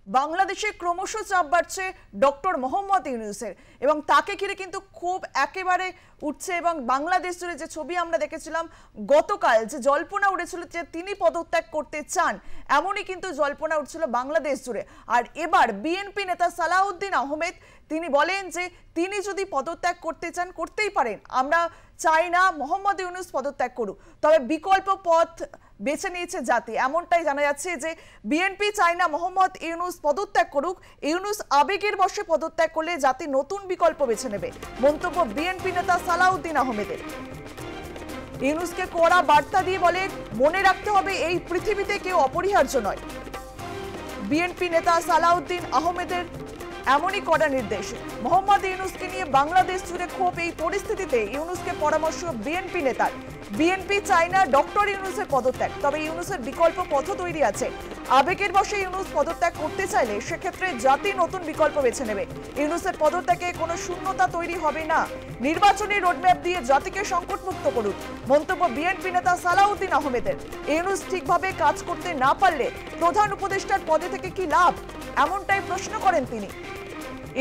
বাংলাদেশে ক্রমশ চাপ বাড়ছে ডক্টর মোহাম্মদ ইউনূসের এবং তাকে ঘিরে কিন্তু খুব একেবারে উঠছে এবং বাংলাদেশ জুড়ে যে ছবি আমরা দেখেছিলাম গতকাল যে জল্পনা উঠেছিল যে তিনি পদত্যাগ করতে চান, এমনই কিন্তু জল্পনা উঠছিল বাংলাদেশ জুড়ে। আর এবার বিএনপি নেতা সালাউদ্দিন আহমেদ তিনি বলেন যে তিনি যদি পদত্যাগ করতে চান করতেই পারেন, আমরা চাই না মোহাম্মদ ইউনূস পদত্যাগ করুক, তবে বিকল্প পথ বেছে নিয়েছে জাতি। এমনটাই জানা যাচ্ছে যে বিএনপি চায় না মোহাম্মদ ইউনূস পদত্যাগ করুক, ইউনূস আবেগের বশে পদত্যাগ করলে জাতি নতুন বিকল্প বেছে নেবে, মন্তব্য বিএনপি নেতা সালাউদ্দিন আহমেদের। ইউনূসকে কড়া বার্তা দিয়ে বলে মনে রাখতে হবে এই পৃথিবীতে কেউ অপরিহার্য নয়। বিএনপি নেতা সালাউদ্দিন আহমেদের এমনই কড়া নির্দেশ। মোহাম্মদ ইউনূসকে নিয়ে বাংলাদেশ জুড়ে ক্ষোভ। এই পরিস্থিতিতে ইউনূসকে পরামর্শ বিএনপি নেতার। বিএনপি চায় না ডক্টর ইউনূসের পদত্যাগ, তবে ইউনূসের বিকল্প পথ তৈরি আছে। আবেগের বশে ইউনূস পদত্যাগ করতে চাইলে সেক্ষেত্রে জাতি নতুন বিকল্প বেছে নেবে। ইউনূসের পদত্যাগে কোনো শূন্যতা তৈরি হবে না, নির্বাচনী রোডম্যাপ দিয়ে জাতিকে সংকটমুক্ত করুন, মন্তব্য বিএনপি নেতা সালাউদ্দিন আহমেদের। ইউনূস ঠিকভাবে কাজ করতে না পারলে প্রধান উপদেষ্টার পদে থেকে কি লাভ, এমনটাই প্রশ্ন করেন তিনি।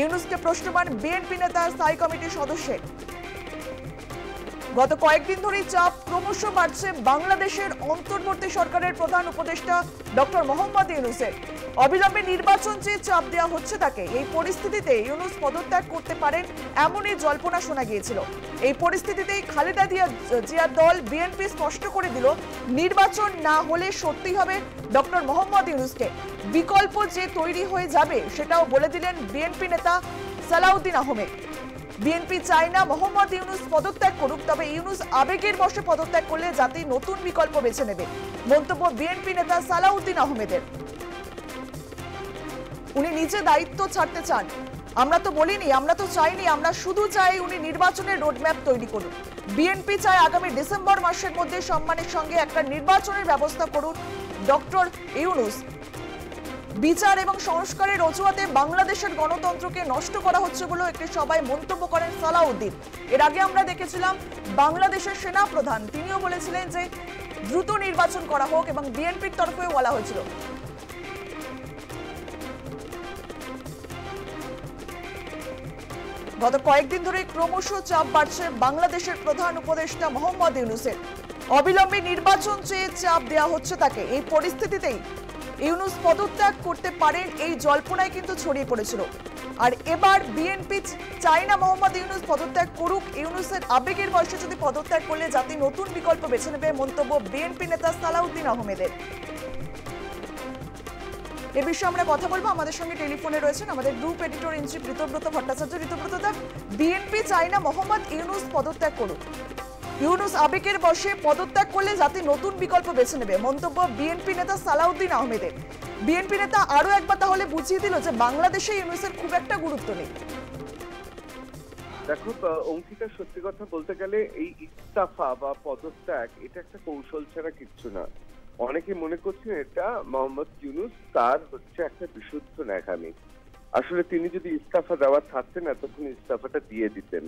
ইউনূসকে প্রশ্নবান বিএনপি নেতা স্থায়ী কমিটির সদস্যের। গত কয়েকদিন ধরেই চাপ ক্রমশ বাড়ছে বাংলাদেশের অন্তর্বর্তী সরকারের প্রধান উপদেষ্টা ডক্টর মোহাম্মদ ইউনূসের। অবিলম্বে নির্বাচন চেয়ে চাপ দেওয়া হচ্ছে তাকে। এই পরিস্থিতিতে ইউনূস পদত্যাগ করতে পারেন এমনই জল্পনা শোনা গিয়েছিল। এই পরিস্থিতিতেই খালেদা জিয়ার দল বিএনপি স্পষ্ট করে দিল নির্বাচন না হলে সত্যি হবে ডক্টর মোহাম্মদ ইউনূসকে। বিকল্প যে তৈরি হয়ে যাবে সেটাও বলে দিলেন বিএনপি নেতা সালাউদ্দিন আহমেদ। বিএনপি চায় না মোহাম্মদ ইউনূস পদত্যাগ করুক, তবে ইউনূস আবেগের বশে পদত্যাগ করলে জাতি নতুন বিকল্প বেছে নেবে, মন্তব্য বিএনপি নেতা সালাউদ্দিন আহমেদের। উনি নিজে দায়িত্ব ছাড়তে চান। আমরা তো বলিনি, আমরা তো চাইনি, আমরা শুধু চাই উনি নির্বাচনের রোডম্যাপ তৈরি করুন। বিএনপি চায় আগামী ডিসেম্বর মাসের মধ্যে সম্মানের সঙ্গে একটা নির্বাচনের ব্যবস্থা করুন ডক্টর ইউনূস। বিচার এবং সংস্কারের অজুহাতে বাংলাদেশের গণতন্ত্রকে নষ্ট করা হচ্ছে বলে একটি সভায় মন্তব্য করেন সালাউদ্দিন। এর আগে আমরা দেখেছিলাম বাংলাদেশের সেনা প্রধান তিনিও বলেছিলেন যে দ্রুত নির্বাচন করা হোক এবং বিএনপির তরফেও বলা হয়েছিল। গত কয়েকদিন ধরে ক্রমশ চাপ বাড়ছে বাংলাদেশের প্রধান উপদেষ্টা মোহাম্মদ ইউনূসের। অবিলম্বে নির্বাচন চেয়ে চাপ দেওয়া হচ্ছে তাকে। এই পরিস্থিতিতেই ইউনূস পদত্যাগ করতে পারেন এই জল্পনায় কিন্তু ছড়িয়ে পড়েছিল। আর এবার বিএনপি চায় না মোহাম্মদ ইউনূস পদত্যাগ করুক, ইউনূসের আবেগের বয়সে যদি পদত্যাগ করলে জাতি নতুন বিকল্প বেছে নেবে, মন্তব্য বিএনপি নেতা সালাউদ্দিন আহমেদের। এ বিষয়ে আমরা কথা বলবো। আমাদের সঙ্গে টেলিফোনে রয়েছেন আমাদের group editor in chief Ritabrata Bhattacharya. Ritabrata da, BNP চায় না মোহাম্মদ ইউনূস পদত্যাগ করুক, ইউনূস আবেগের বশে পদত্যাগ করলে জাতি নতুন বিকল্প বেছে নেবে, মন্তব্য বিএনপি নেতা সালাউদ্দিন আহমেদের। বিএনপি নেতা আরো একবার তাহলে বুঝিয়ে দিল যে বাংলাদেশে ইউনূসের খুব একটা গুরুত্ব নেই। দেখো অঙ্কিতা, সত্যি কথা বলতে গেলে এই ইস্তফা বা পদত্যাগ এটা একটা কৌশল ছাড়া কিচ্ছু না। অনেকে মনে করছেন এটা মোহাম্মদ ইউনূস তার হচ্ছে একটা বিশুদ্ধ ন্যাকামি। আসলে তিনি যদি ইস্তফা দেওয়ার থাকতেন এতক্ষণ ইস্তফাটা দিয়ে দিতেন,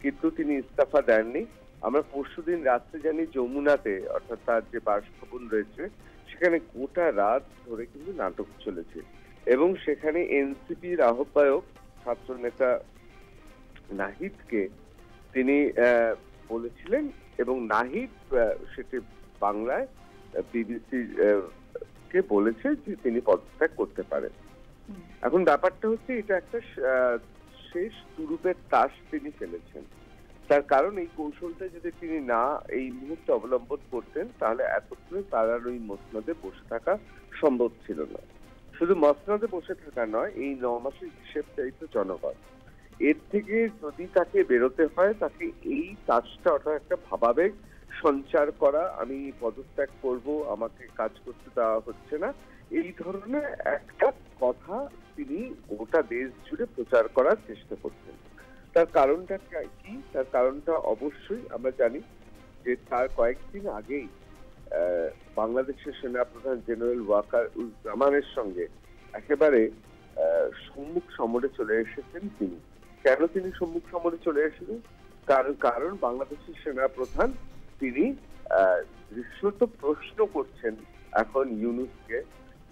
কিন্তু তিনি ইস্তফা দেননি। আমরা পরশুদিন রাত্রে জানি যমুনাতে, অর্থাৎ তার যে বাসভবন রয়েছে সেখানে গোটা রাত ধরে কিন্তু নাটক চলেছে এবং সেখানে এনসিপির আহ্বায়ক ছাত্র নেতা নাহিদকে তিনি বলেছিলেন এবং নাহিদ সেটি বাংলায় বিবিসি কে বলেছে যে তিনি পদত্যাগ করতে পারেন। এখন ব্যাপারটা হচ্ছে এটা একটা শেষ তুরুপের তাস তিনি ফেলেছেন। তার কারণ এই কৌশলটা যদি তিনি না এই মুহূর্তে অবলম্বন করতেন তাহলে এতক্ষণে তার আর ওই মসনদে বসে থাকা সম্ভব ছিল না। শুধু মসনদে বসে থাকা নয়, এই 9 মাসের হিসেব চাইতো জনগণ। এর থেকে যদি তাকে বেরোতে হয় তাকে এই কাজটা অর্থাৎ একটা ভাবাবেগ সঞ্চার করা, আমি পদত্যাগ করব, আমাকে কাজ করতে দেওয়া হচ্ছে না, এই ধরনের একটা কথা তিনি গোটা দেশ জুড়ে প্রচার করার চেষ্টা করতেন। তার কারণটা কি? তার কারণটা অবশ্যই আমরা জানি যে তার কয়েকদিন আগেই বাংলাদেশের সেনাপ্রধান জেনারেল ওয়াকারুজ্জামানের সঙ্গে একেবারে সম্মুখ সমরে চলে এসেছেন তিনি। কেন তিনি সম্মুখ সমরে চলে এসেছেন? কারণ বাংলাদেশের সেনাপ্রধান তিনি দৃশ্যত প্রশ্ন করছেন এখন ইউনূসকে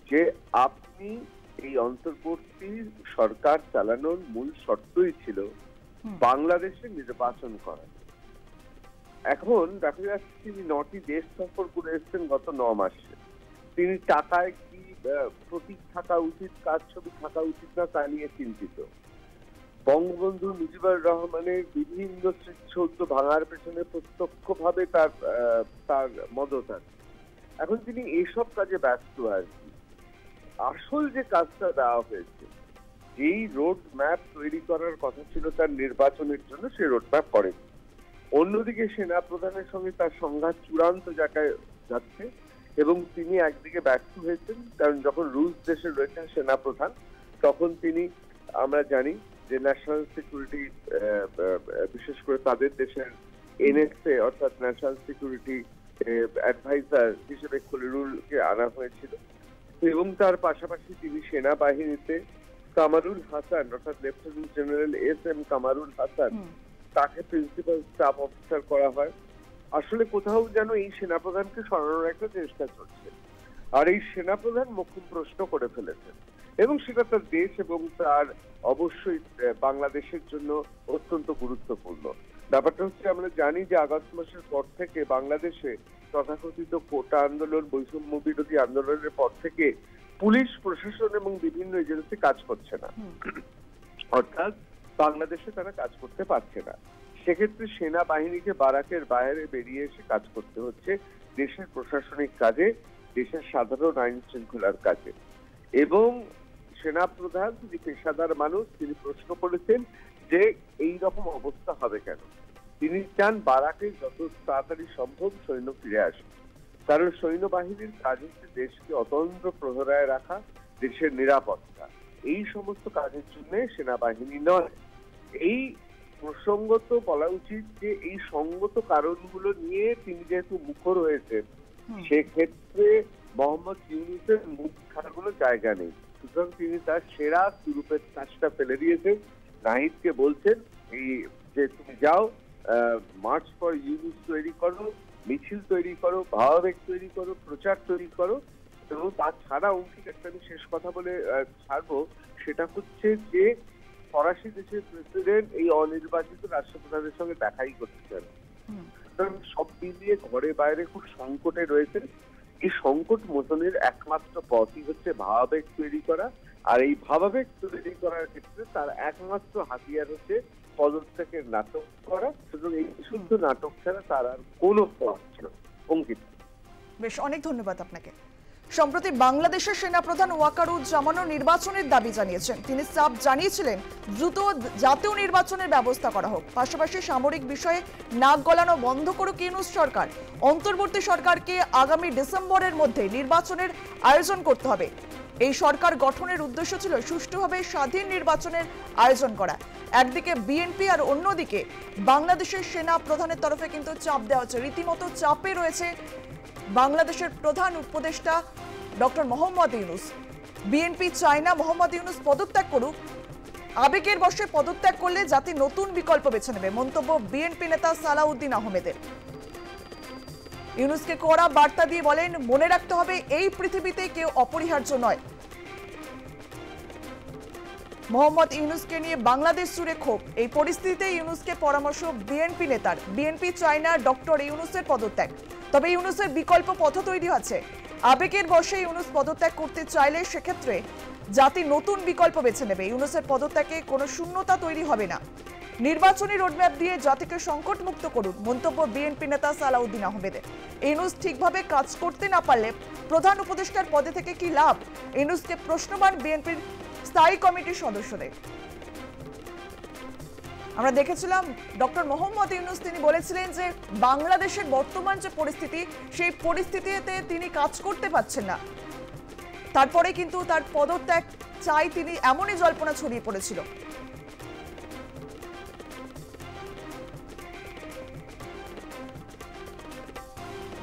যে আপনি এই অন্তর্বর্তী সরকার চালানোর মূল শর্তই ছিল বাংলাদেশে নির্বাচন করা। এখন দেখা যাচ্ছে তিনি 9টি দেশ সফর করে এসেছেন গত 9 মাসে। তিনি টাকায় কি প্রতীক থাকা উচিত, কার ছবি থাকা উচিত না তা নিয়ে চিন্তিত। বঙ্গবন্ধু মুজিবুর রহমানের বিভিন্ন স্মৃতিসৌধ ভাঙার পেছনে প্রত্যক্ষভাবে তার মদত আছে। এখন তিনি এইসব কাজে ব্যস্ত আর কি। আসল যে কাজটা দেওয়া হয়েছে, যেই রোড ম্যাপ তৈরি করার কথা ছিল তার নির্বাচনের জন্য, সেই রোড ম্যাপ করেন। অন্যদিকে সেনা প্রধানের সঙ্গে তার সংঘাত চূড়ান্ত জায়গায় যাচ্ছে এবং তিনি একদিকে ব্যর্থ হয়েছেন, কারণ যখন রুশ দেশে রয়েছেন সেনা প্রধান, তখন তিনি, আমরা জানি যে ন্যাশনাল সিকিউরিটি, বিশেষ করে তাদের দেশের এনএসএ অর্থাৎ ন্যাশনাল সিকিউরিটি অ্যাডভাইজার হিসেবে খলিলুরকে আনা হয়েছিল, এবং তার পাশাপাশি তিনি সেনাবাহিনীতে কামারুল হাসান অর্থাৎ lieutenant general SM. Kamrul Hasan, তাকে প্রিন্সিপাল স্টাফ অফিসার করা হয়। আসলে কোথাও যেন এই সেনাপ্রধানকে সরানোর একটা চেষ্টা চলছে, আর এই সেনাপ্রধান মুখ্য প্রশ্ন করে ফেলেছেন, এবং সেটা তার দেশ এবং তার অবশ্যই বাংলাদেশের জন্য অত্যন্ত গুরুত্বপূর্ণ। ব্যাপারটা হচ্ছে, আমরা জানি যে আগস্ট মাসের পর থেকে বাংলাদেশে তথাকথিত কোটা আন্দোলন, বৈষম্য বিরোধী আন্দোলনের পর থেকে পুলিশ প্রশাসন এবং বিভিন্ন এজেন্সি কাজ করছে না, অর্থাৎ বাংলাদেশে তারা কাজ করতে পারছে না। সেক্ষেত্রে সেনাবাহিনীকে বারাকের বাইরে বেরিয়ে এসে কাজ করতে হচ্ছে দেশের প্রশাসনিক কাজে, দেশের সাধারণ আইন শৃঙ্খলার কাজে। এবং সেনাপ্রধান, যিনি পেশাদার মানুষ, তিনি প্রশ্ন করেছেন যে এই রকম অবস্থা হবে কেন। তিনি চান বারাকে যত তাড়াতাড়ি সম্ভব সৈন্য ফিরে আসে, কারণ সৈন্যবাহিনীর কাজ হচ্ছে দেশকে অতন্ত্র প্রহরায় রাখা, দেশের নিরাপত্তা। এই সমস্ত কাজের জন্য সেনাবাহিনী নয়। এই প্রসঙ্গত বলা উচিত যে এই সঙ্গত কারণগুলো নিয়ে তিনি যেহেতু মুখর হয়েছেন, সেক্ষেত্রে মোহাম্মদ ইউনূসের মুখ ছাড়া কোনো জায়গা নেই। সুতরাং তিনি তার সেরা সুরূপের কাজটা ফেলে দিয়েছেন। নাহিদকে বলছেন এই যে তুমি যাও, মার্চ ফর ইউনূস তৈরি করো, মিছিল তৈরি করো, ভাবাবেগ তৈরি করো, প্রচার তৈরি করো। এবং তাছাড়া অঙ্কিত একটা আমি শেষ কথা বলে ছাড়বো, সেটা হচ্ছে যে ফরাসি দেশের প্রেসিডেন্ট এই অনির্বাচিত রাষ্ট্রপ্রধানের সঙ্গে দেখাই করতে চান। সব মিলিয়ে ঘরে বাইরে খুব সংকটে রয়েছে। এই সংকট মোচনের একমাত্র পথই হচ্ছে ভাবাবেগ তৈরি করা, আর এই ভাবাবেগ তৈরি করার ক্ষেত্রে তার একমাত্র হাতিয়ার হচ্ছে পদত্যাগের নাটক করা। সুতরাং এই শুদ্ধ নাটক ছাড়া তার আর কোনো পথ ছিল। অঙ্কিত, বেশ, অনেক ধন্যবাদ আপনাকে। সম্প্রতি বাংলাদেশের সেনাপ্রধান ওয়াকারুজ্জামানও নির্বাচনের দাবি জানিয়েছেন। তিনি চাপ জানিয়েছিলেন দ্রুত জাতীয় নির্বাচনের ব্যবস্থা করা হোক, পাশাপাশি সামরিক বিষয়ে নাক গলানো বন্ধ করুক ইউনূস সরকার। অন্তর্বর্তী সরকারকে আগামী ডিসেম্বরের মধ্যে নির্বাচনের আয়োজন করতে হবে। এই সরকার গঠনের উদ্দেশ্য ছিল সুষ্ঠুভাবে স্বাধীন নির্বাচনের আয়োজন করা। একদিকে বিএনপি আর অন্যদিকে বাংলাদেশের সেনা প্রধানের তরফে কিন্তু চাপ দেওয়া হচ্ছে, রীতিমতো চাপে রয়েছে বাংলাদেশের প্রধান উপদেষ্টা ডক্টর মোহাম্মদ ইউনূস। বিএনপি চায় না মোহাম্মদ ইউনূস পদত্যাগ করুক, আবেগের বশে পদত্যাগ করলে জাতি নতুন বিকল্প বেছে নেবে, মন্তব্য বিএনপি নেতা সালাউদ্দিন আহমেদের। ইউনূসকে কড়া বার্তা দিয়ে বলেন, মনে রাখতে হবে এই পৃথিবীতে কেউ অপরিহার্য নয়। মোহাম্মদ ইউনূসকে নিয়ে বাংলাদেশ জুড়ে ক্ষোভ। এই পরিস্থিতিতে ইউনূসকে পরামর্শ বিএনপি নেতার। বিএনপি চায় না ডক্টর ইউনূসের পদত্যাগ, তবে ইউনূসের বিকল্প পথ তৈরি আছে। আবেগের বশে ইউনূস পদত্যাগ করতে চাইলে সেক্ষেত্রে জাতি নতুন বিকল্প বেছে নেবে। ইউনূসের পদত্যাগে কোনো শূন্যতা তৈরি হবে না। নির্বাচনী রোডম্যাপ দিয়ে জাতিকে সংকট মুক্ত করুন, মন্তব্য বিএনপি নেতা সালাউদ্দিন আহমেদের। ইউনূস ঠিকভাবে কাজ করতে না পারলে প্রধান উপদেষ্টার পদে থেকে কি লাভ? ইউনূসকে প্রশ্নবান বিএনপির স্থায়ী কমিটির সদস্যদের। আমরা দেখেছিলাম ডক্টর মোহাম্মদ ইউনূস তিনি বলেছিলেন যে বাংলাদেশের বর্তমান যে পরিস্থিতি, সেই পরিস্থিতিতে তিনি কাজ করতে পারছেন না। তারপরে কিন্তু তার পদত্যাগ চাই তিনি, এমনই জল্পনা ছড়িয়ে পড়েছিল।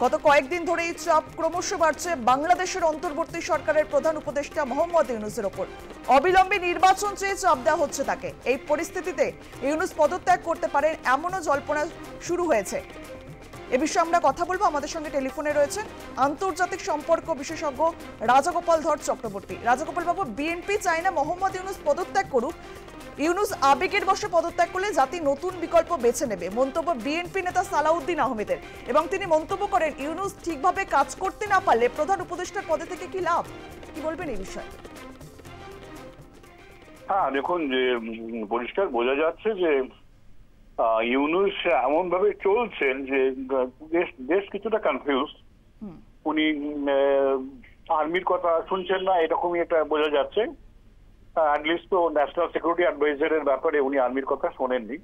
গত কয়েকদিন ধরেই চাপ ক্রমশ বাড়ছে বাংলাদেশের অন্তর্বর্তী সরকারের প্রধান উপদেষ্টা মোহাম্মদ ইউনূসের ওপর। অবিলম্বে নির্বাচন চেয়ে চাপ দেওয়া হচ্ছে তাকে। এই পরিস্থিতিতে ইউনূস পদত্যাগ করতে পারেন এমনও জল্পনা শুরু হয়েছে। এ বিষয়ে আমরা কথা বলবো। আমাদের সঙ্গে টেলিফোনে রয়েছেন আন্তর্জাতিক সম্পর্ক বিশেষজ্ঞ রাজাগোপাল ধর চক্রবর্তী। রাজাগোপাল বাবু, বিএনপি চায় না মোহাম্মদ ইউনূস পদত্যাগ করুক। ইউনূস আবেগের বশে পদত্যাগ করলে জাতি নতুন বিকল্প বেছে নেবে, মন্তব্য বিএনপি নেতা সালাউদ্দিন আহমেদের। এবং তিনি মন্তব্য করেন, ইউনূস ঠিকভাবে কাজ করতে না পারলে প্রধান উপদেষ্টার পদে থেকে কি লাভ? কি বলবেন এই বিষয়ে? হ্যাঁ, দেখুন, যে পরিষ্কার বোঝা যাচ্ছে যে ইউনূস এমন ভাবে চলছেন যে দেশ কিছুটা কনফিউজ। উনি আর্মির কথা শুনছেন না, এরকমই এটা বোঝা যাচ্ছে। অ্যাটলিস্ট তো ন্যাশনাল সিকিউরিটি অ্যাডভাইজারের ব্যাপারে উনি আর্মির কথা শোনেননি,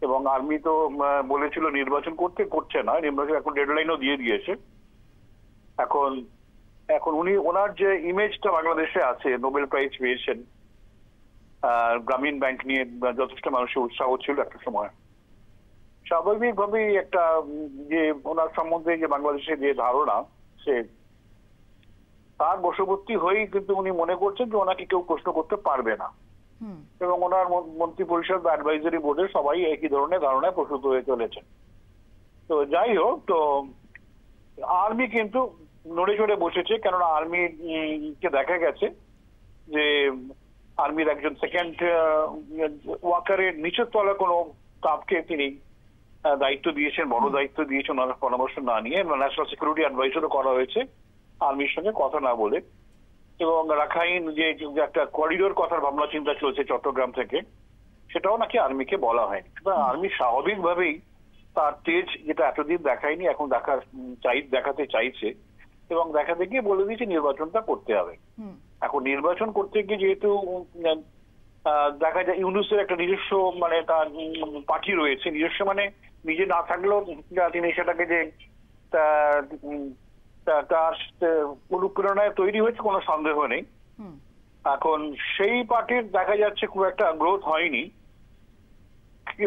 এবং আর্মি তো বলেছিল নির্বাচন করছে না, নির্বাচন এখন ডেডলাইনও দিয়ে দিয়েছে। এখন উনি ওনার যে ইমেজটা বাংলাদেশে আছে, নোবেল প্রাইজ পেয়েছেন, গ্রামীণ ব্যাংক নিয়ে যথেষ্ট মানুষের উৎসাহ ছিল একটা সময়। স্বাভাবিকভাবেই একটা যে ওনার সম্বন্ধে যে বাংলাদেশের যে ধারণা, সে তার বশবর্তী হয়েই কিন্তু উনি মনে করছেন যে ওনাকে কেউ প্রশ্ন করতে পারবে না, এবং ওনার মন্ত্রী পরিষদ বা অ্যাডভাইজারি বোর্ডের সবাই একই ধরনের ধারণায় প্রস্তুত হয়ে চলেছেন। তো যাই হোক, তো আর্মি কিন্তু নড়ে চড়ে বসেছে, কেননা আর্মিকে দেখা গেছে যে আর্মির একজন সেকেন্ড ওয়াকারের নিচের তলা কোনো স্টাফকে তিনি দায়িত্ব দিয়েছেন, বড় দায়িত্ব দিয়েছেন ওনার পরামর্শ না নিয়ে। ন্যাশনাল সিকিউরিটি অ্যাডভাইজারও করা হয়েছে আর্মির সঙ্গে কথা না বলে। এবং রাখাইন যে একটা করিডোর কথার ভাবনা চিন্তা চলছে চট্টগ্রাম থেকে, সেটাও নাকি আর্মিকে বলা হয়নি। আর্মি স্বাভাবিকভাবেই তার তেজ, যেটা এতদিন দেখায়নি, এখন দেখাতে চাইছে, এবং দেখাতে গিয়ে বলে দিয়েছে নির্বাচনটা করতে হবে। এখন নির্বাচন করতে গিয়ে যেহেতু দেখা যায় ইউনূসের একটা নিজস্ব মানে তার পার্টি রয়েছে, নিজস্ব মানে নিজে না থাকলেও তিনি সেটাকে যে তার অনুপ্রেরণায় তৈরি হয়েছে কোনো সন্দেহ নেই। এখন সেই পার্টির দেখা যাচ্ছে খুব একটা গ্রোথ হয়নি,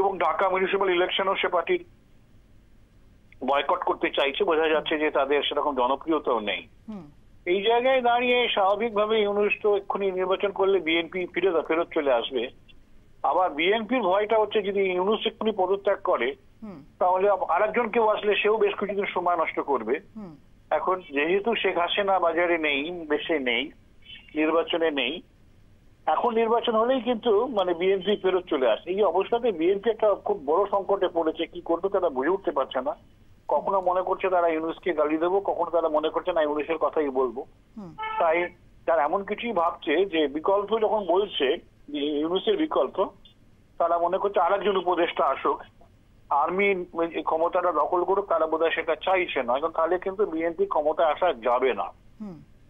এবং ঢাকা মিউনিসিপ্যাল ইলেকশনও সে পার্টির বয়কট করতে চাইছে। বোঝা যাচ্ছে যে তাদের সেরকম জনপ্রিয়তাও নেই। এই জায়গায় দাঁড়িয়ে স্বাভাবিকভাবে ইউনূস তো এক্ষুনি নির্বাচন করলে বিএনপি ফেরত চলে আসবে। আবার বিএনপির ভয়টা হচ্ছে যদি ইউনূস এক্ষুনি পদত্যাগ করে, তাহলে আরেকজন কেউ আসলে সেও বেশ কিছুদিন সময় নষ্ট করবে। এখন যেহেতু শেখ হাসিনা বাজারে নেই, দেশে নেই, নির্বাচনে নেই, এখন নির্বাচন হলেই কিন্তু মানে বিএনপি ফেরত চলে আসে। এই অবস্থাতে বিএনপি একটা খুব বড় সংকটে পড়েছে, কি করবে তারা বুঝে উঠতে পারছে না। কখনো মনে করছে তারা ইউনূসকে গালি দেবো, কখনো তারা মনে করছে না ইউনূসের কথাই বলবো। তাই তারা এমন কিছুই ভাবছে যে বিকল্প যখন বলছে ইউনূসের বিকল্প, তারা মনে করছে আরেকজন উপদেষ্টা আসুক, আর্মি ক্ষমতাটা দখল করুক, তারা বোধহয় সেটা চাইছে না। এখন তাহলে কিন্তু বিএনপি ক্ষমতায় আসা যাবে না।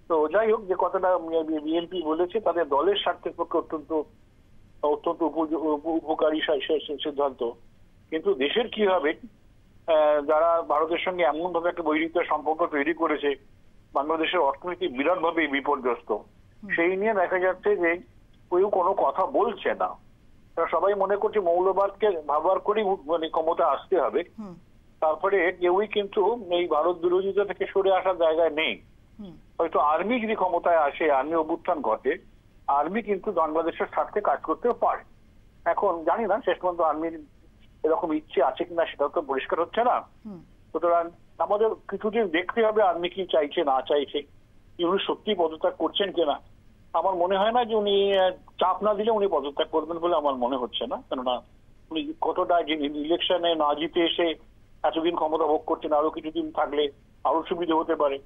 তো যাই হোক, যে কথাটা বিএনপি বলেছে তাদের দলের স্বার্থের পক্ষে অত্যন্ত উপকারী সিদ্ধান্ত। কিন্তু দেশের কি হবে, যারা ভারতের সঙ্গে এমন ভাবে একটা বৈরিত সম্পর্ক তৈরি করেছে, বাংলাদেশের অর্থনীতি বিরাটভাবে বিপর্যস্ত, সেই নিয়ে দেখা যাচ্ছে যে কেউ কোনো কথা বলছে না। সবাই মনে করছে মৌলবাদকে ব্যবহার করেই মানে ক্ষমতা আসতে হবে। তারপরে কেউই কিন্তু এই ভারত বিরোধিতা থেকে সরে আসার জায়গায় নেই। হয়তো আর্মি যদি ক্ষমতায় আসে, আর্মি অভ্যুত্থান ঘটে, আর্মি কিন্তু বাংলাদেশের স্বার্থে কাজ করতেও পারে। এখন জানি না শেষ পর্যন্ত আর্মির এরকম ইচ্ছে আছে কিনা, সেটাও তো পরিষ্কার হচ্ছে না। সুতরাং আমাদের কিছুদিন দেখতে হবে আর্মি কি চাইছে না চাইছে, ইউনূস সত্যি পদত্যাগ করছেন কিনা। আমার মনে হয় না যে উনি চাপ না দিলে উনি পদত্যাগ করবেন বলে আমার মনে হচ্ছে না, কেননা উনি কতটা ইলেকশনে না জিতে এসে এতদিন ক্ষমতা ভোগ করছেন, আরো কিছুদিন থাকলে আরো সুবিধা হতে পারে।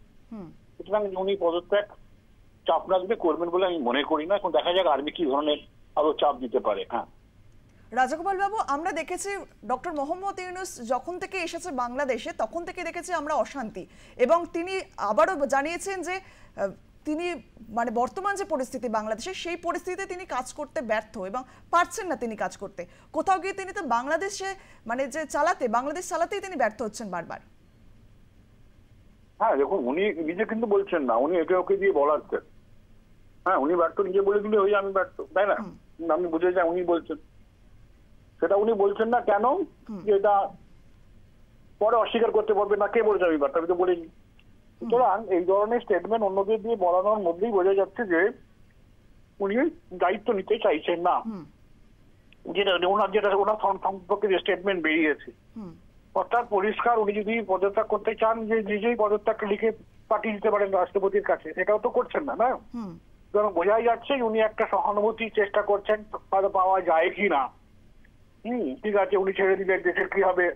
সুতরাং উনি পদত্যাগ চাপ না দিলে করবেন বলে আমি মনে করি না। এখন দেখা যাক আর্মি কি ধরনের আরো চাপ দিতে পারে। হ্যাঁ, রাজাগোপাল বাবু, আমরা দেখেছি ডক্টর মোহাম্মদ ইউনূস যখন থেকে এসেছে বাংলাদেশে তখন থেকে দেখেছি আমরা অশান্তি, এবং তিনি আবারও জানিয়েছেন যে তিনি মানে বর্তমান যে পরিস্থিতি বাংলাদেশে, সেই পরিস্থিতিতে তিনি কাজ করতে ব্যর্থ এবং পারছেন না তিনি কাজ করতে। কোথাও গিয়ে তিনি তো বাংলাদেশে মানে যে বাংলাদেশ চালাতেই তিনি ব্যর্থ হচ্ছেন বারবার। হ্যাঁ, দেখুন, উনি নিজে কিন্তু বলছেন না, উনি একে ওকে দিয়ে বলাচ্ছেন। হ্যাঁ, উনি ব্যর্থ নিজে বলে দিলে ওই আমি ব্যর্থ, তাই না? আমি বুঝে যাই উনি বলছেন, সেটা উনি বলছেন না কেন, এটা পরে অস্বীকার করতে পারবে না। কে বলছে আমি ব্যর্থ? আমি তো বলিনি। সুতরাং এই ধরনের স্টেটমেন্ট অন্যদের দিয়ে বলানোর মধ্যেই বোঝা যাচ্ছে যে উনি দায়িত্ব নিতে চাইছেন না। যেটা ওনার সম্পর্কে যে স্টেটমেন্ট বেরিয়েছে, অর্থাৎ পরিষ্কার উনি যদি পদত্যাগ করতে চান যে নিজেই পদত্যাগটা লিখে পাঠিয়ে দিতে পারেন রাষ্ট্রপতির কাছে, সেটাও তো করছেন না, না? সুতরাং বোঝাই যাচ্ছে উনি একটা সহানুভূতি চেষ্টা করছেন, হয়তো পাওয়া যায় কি না। ঠিক আছে, উনি ছেড়ে দিলে দেশের কি হবে,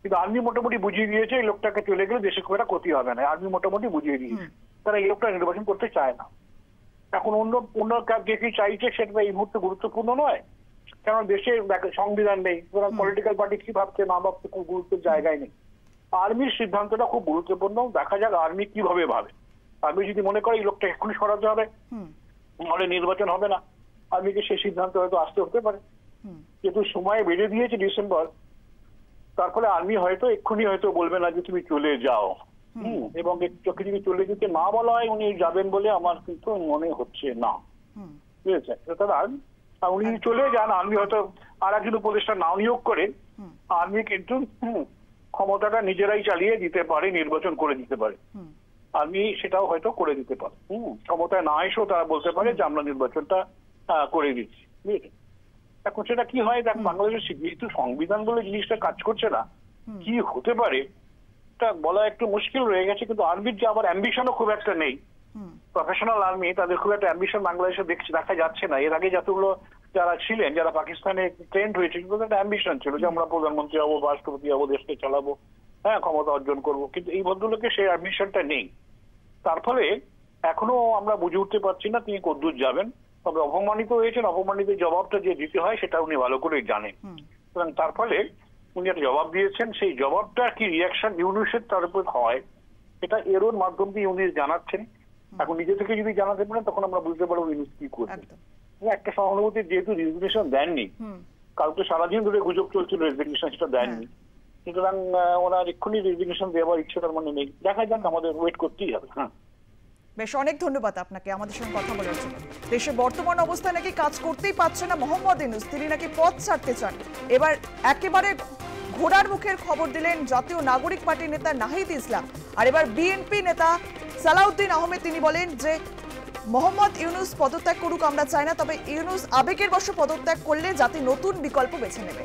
কিন্তু আর্মি মোটামুটি বুঝিয়ে দিয়েছে এই লোকটাকে চলে গেলে দেশের খুব একটা ক্ষতি হবে না। আর্মি মোটামুটি বুঝিয়ে দিয়েছে তারা এই লোকটা নির্বাচন করতে চায় না। এখন অন্য কে কি চাইছে সেটা এই মুহূর্তে গুরুত্বপূর্ণ নয়, কারণ দেশে সংবিধান নেই। সুতরাং পলিটিক্যাল পার্টি কি ভাবছে না ভাবছে খুব গুরুত্বের জায়গায় নেই। আর্মির সিদ্ধান্তটা খুব গুরুত্বপূর্ণ, দেখা যাক আর্মি কিভাবে ভাবে। আর্মি যদি মনে করে এই লোকটা এক্ষুনি সরাতে হবে, নাহলে নির্বাচন হবে না, আর্মিকে সেই সিদ্ধান্ত হয়তো আসতে হতে পারে। যেহেতু সময় বেড়ে দিয়েছে ডিসেম্বর, তার ফলে আর্মি হয়তো এক্ষুনি হয়তো বলবে না যে তুমি চলে যাও। এবং চোখে যদি চলে যেতে না বলা হয় উনি যাবেন বলে আমার কিন্তু মনে হচ্ছে না, ঠিক আছে? উনি চলে যান, আর্মি হয়তো আর একজন উপদেষ্টা নাও নিয়োগ করে আর্মি কিন্তু ক্ষমতাটা নিজেরাই চালিয়ে দিতে পারে, নির্বাচন করে দিতে পারে। আর্মি সেটাও হয়তো করে দিতে পারে। ক্ষমতায় না এসেও তারা বলতে পারে যে আমরা নির্বাচনটা করে দিচ্ছি। এখন সেটা কি হয়, দেখ বাংলাদেশের যেহেতু সংবিধান বলে জিনিসটা কাজ করছে না, কি হতে পারে এটা বলা একটু মুশকিল রয়ে গেছে। কিন্তু আর্মির যে আবার অ্যাম্বিশনও খুব একটা নেই, প্রফেশনাল আর্মি, তাদের খুব একটা অ্যাম্বিশন বাংলাদেশে দেখা যাচ্ছে না। এর আগে যতগুলো যারা ছিলেন, যারা পাকিস্তানে ট্রেন্ড হয়েছে, তাদের একটা অ্যাম্বিশন ছিল যে আমরা প্রধানমন্ত্রী হবো, রাষ্ট্রপতি হবো, দেশকে চালাবো, ক্ষমতা অর্জন করবো। কিন্তু এই ভদ্রলোকে সেই অ্যাম্বিশনটা নেই। তার ফলে এখনো আমরা বুঝে উঠতে পারছি না তিনি কদ্দূর যাবেন। তবে অপমানিত হয়েছেন, অপমানিত জবাবটা যে দিতে হয় সেটা উনি ভালো করে জানেন। সুতরাং তার ফলে উনি একটা জবাব দিয়েছেন, সেই জবাবটা কি রিয়াকশন ইউনুসের তার উপর হয় এটা এরোর মাধ্যম দিয়ে উনি জানাচ্ছেন। এখন নিজে থেকে যদি জানাতে পারেন তখন আমরা বুঝতে পারবো ইউনুস কি করবেন। একটা সহানুভূতির যেহেতু রেজিগনেশন দেননি, কালকে সারাদিন ধরে গুজব চলছিল রেজিগনেশন সেটা দেননি, সুতরাং ওনার এক্ষুনি রেজিগনেশন দেওয়ার ইচ্ছে তার মানে নেই। দেখা যাক, আমাদের ওয়েট করতেই হবে। বেশ, অনেক ধন্যবাদ আপনাকে আমাদের সঙ্গে কথা বলার জন্য। দেশের বর্তমান অবস্থায় নাকি কাজ করতেই পারছে না মোহাম্মদ ইউনূস, তিনি নাকি পদ ছাড়তে চান। এবার একেবারে ঘোড়ার মুখের খবর দিলেন জাতীয় নাগরিক পার্টির নেতা নাহিদ ইসলাম। আর এবার বিএনপি নেতা সালাউদ্দিন আহমেদ, তিনি বলেন যে মোহাম্মদ ইউনূস পদত্যাগ করুক, আমরা চাই না, তবে ইউনূস আবেগের বশে পদত্যাগ করলে জাতি নতুন বিকল্প বেছে নেবে।